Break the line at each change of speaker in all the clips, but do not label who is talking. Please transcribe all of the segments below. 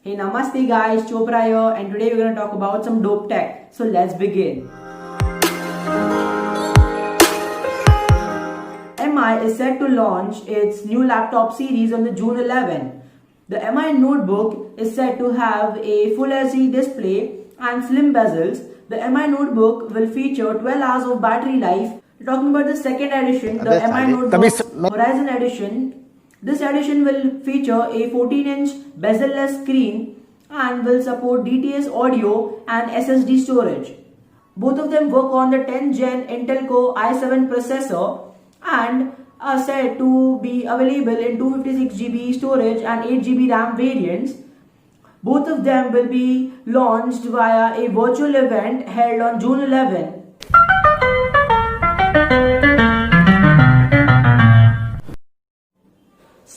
Hey, namaste guys, Chopra here, and today we're going to talk about some dope tech. So let's begin. MI is set to launch its new laptop series on the June 11. The MI Notebook is set to have a full HD display and slim bezels. The MI Notebook will feature 12 hours of battery life. We're talking about the second edition, the MI Notebook Horizon Edition. This edition will feature a 14-inch bezel-less screen and will support DTS audio and SSD storage. Both of them work on the 10th Gen Intel Core i7 processor and are said to be available in 256GB storage and 8GB RAM variants. Both of them will be launched via a virtual event held on June 11.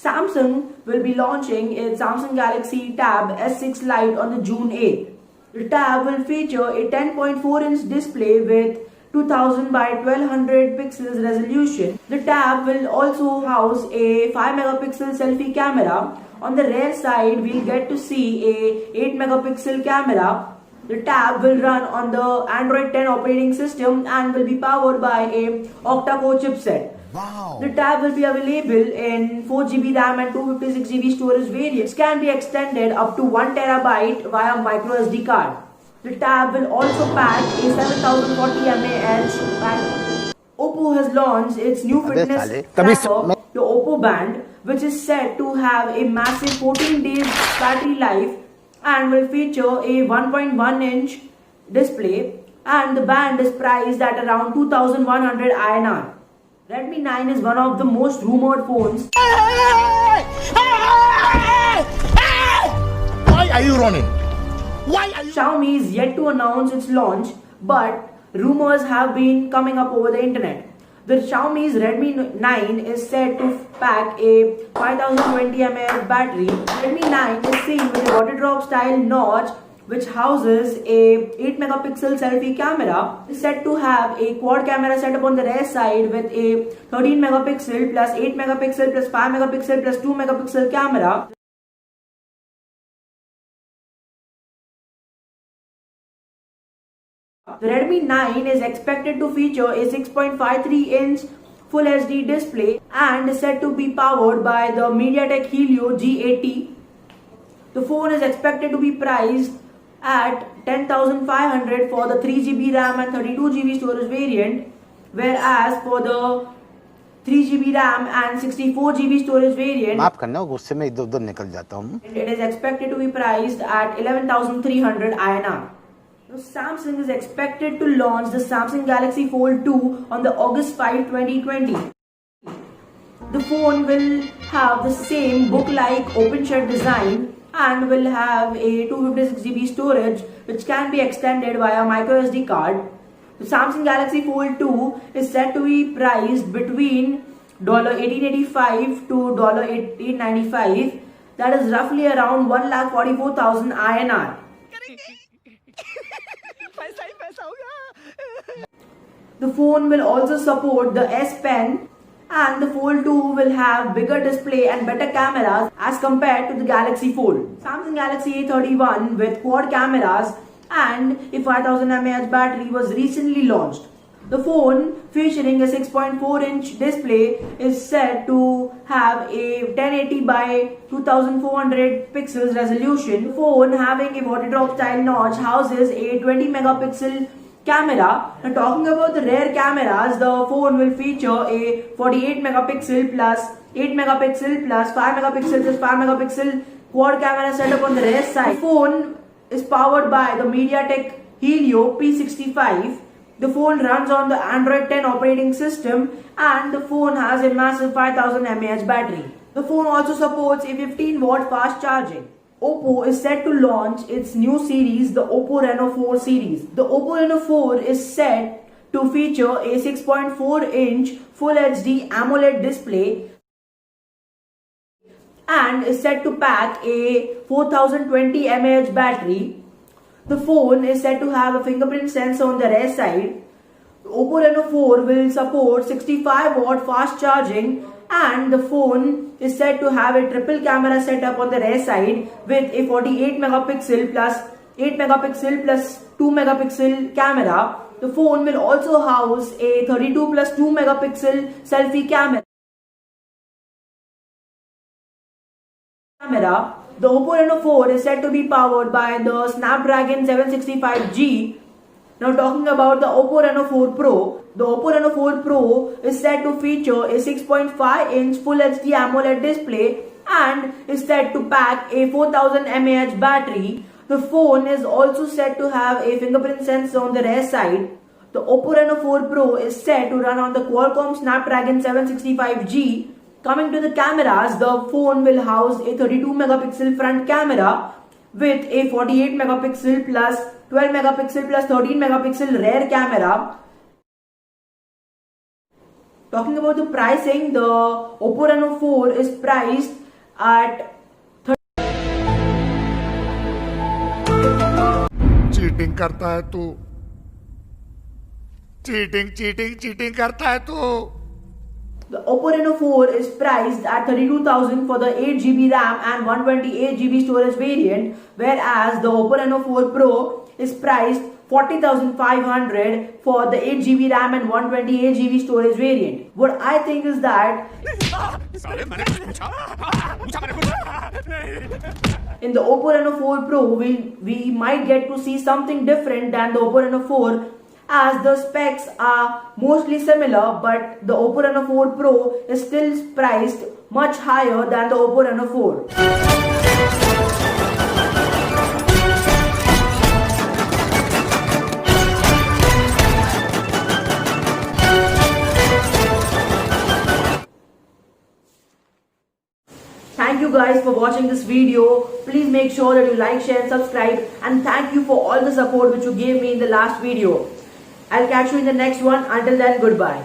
Samsung will be launching its Samsung Galaxy Tab S6 Lite on the June 8th. The Tab will feature a 10.4-inch display with 2000 by 1200 pixels resolution. The Tab will also house a 5-megapixel selfie camera. On the rear side, we'll get to see a 8-megapixel camera. The Tab will run on the Android 10 operating system and will be powered by a octa-core chipset.
Wow.
The Tab will be available in 4GB RAM and 256GB storage variants. Can be extended up to 1TB via microSD card. The Tab will also pack a 7040 mAh battery. Oppo has launched its new fitness tracker, the Oppo Band, which is said to have a massive 14 days battery life and will feature a 1.1-inch display, and the band is priced at around 2100 INR. Redmi 9 is one of the most rumored phones.
Why are you running?
Xiaomi is yet to announce its launch, but rumors have been coming up over the internet. The Xiaomi's Redmi 9 is said to pack a 5020 mAh battery. Redmi 9 is seen with a water drop style notch which houses a 8-megapixel selfie camera. It's said to have a quad camera setup on the rear side with a 13-megapixel plus 8-megapixel plus 5-megapixel plus 2-megapixel camera. The Redmi 9 is expected to feature a 6.53-inch Full HD display and is said to be powered by the MediaTek Helio G80. The phone is expected to be priced at 10,500 for the 3GB RAM and 32GB storage variant, whereas for the 3GB RAM and 64GB storage variant,
माफ करना गुस्से में इधर उधर निकल जाता हूँ.
It is expected to be priced at 11,300 INR. Now, Samsung is expected to launch the Samsung Galaxy Fold 2 on the August 5, 2020. The phone will have the same book-like open shut design and will have a 256GB storage which can be extended via microSD card. The Samsung Galaxy Fold 2 is said to be priced between $1,885 to $1,895. That is roughly around 1,44,000 INR. The phone will also support the S Pen, and the Fold 2 will have bigger display and better cameras as compared to the Galaxy Fold. Samsung Galaxy A31 with quad cameras and a 5000 mAh battery was recently launched. The phone, featuring a 6.4-inch display, is said to have a 1080 by 2400 pixels resolution. The phone, having a water drop style notch, houses a 20-megapixel camera. Now, talking about the rear cameras, the phone will feature a 48 megapixel plus 8 megapixel plus 5 megapixel plus 5 megapixel quad camera setup on the rear side. The phone is powered by the MediaTek Helio P65. The phone runs on the Android 10 operating system and the phone has a massive 5000 mAh battery. The phone also supports a 15-watt fast charging. Oppo is set to launch its new series, the Oppo Reno 4 series. The Oppo Reno 4 is set to feature a 6.4-inch Full HD AMOLED display and is set to pack a 4020 mAh battery. The phone is said to have a fingerprint sensor on the rear side. Oppo Reno 4 will support 65 watt fast charging, and the phone is said to have a triple camera setup on the rear side with a 48 megapixel plus 8 megapixel plus 2 megapixel camera. The phone will also house a 32 plus 2 megapixel selfie camera. The Oppo Reno 4 is said to be powered by the Snapdragon 765G. Now talking about the Oppo Reno 4 Pro, the Oppo Reno 4 Pro is said to feature a 6.5-inch Full HD AMOLED display and is said to pack a 4000 mAh battery. The phone is also said to have a fingerprint sensor on the rear side. The Oppo Reno 4 Pro is said to run on the Qualcomm Snapdragon 765G. Coming to the cameras, the phone will house a 32 megapixel front camera with a 48 megapixel plus 12 megapixel plus 13 megapixel rear camera. Talking about the pricing, the Oppo Reno 4 is priced at
cheating करता है तू cheating करता है तू
The Oppo Reno 4 is priced at 32,000 for the 8GB RAM and 128GB storage variant, whereas the Oppo Reno 4 Pro is priced 40,500 for the 8GB RAM and 128GB storage variant. What I think is that in the Oppo Reno 4 Pro, we might get to see something different than the Oppo Reno 4, as the specs are mostly similar, but the Oppo Reno 4 Pro is still priced much higher than the Oppo Reno 4. Thank you guys for watching this video. Please make sure that you like, share and subscribe, and thank you for all the support which you gave me in the last video. I'll catch you in the next one. Until then, goodbye.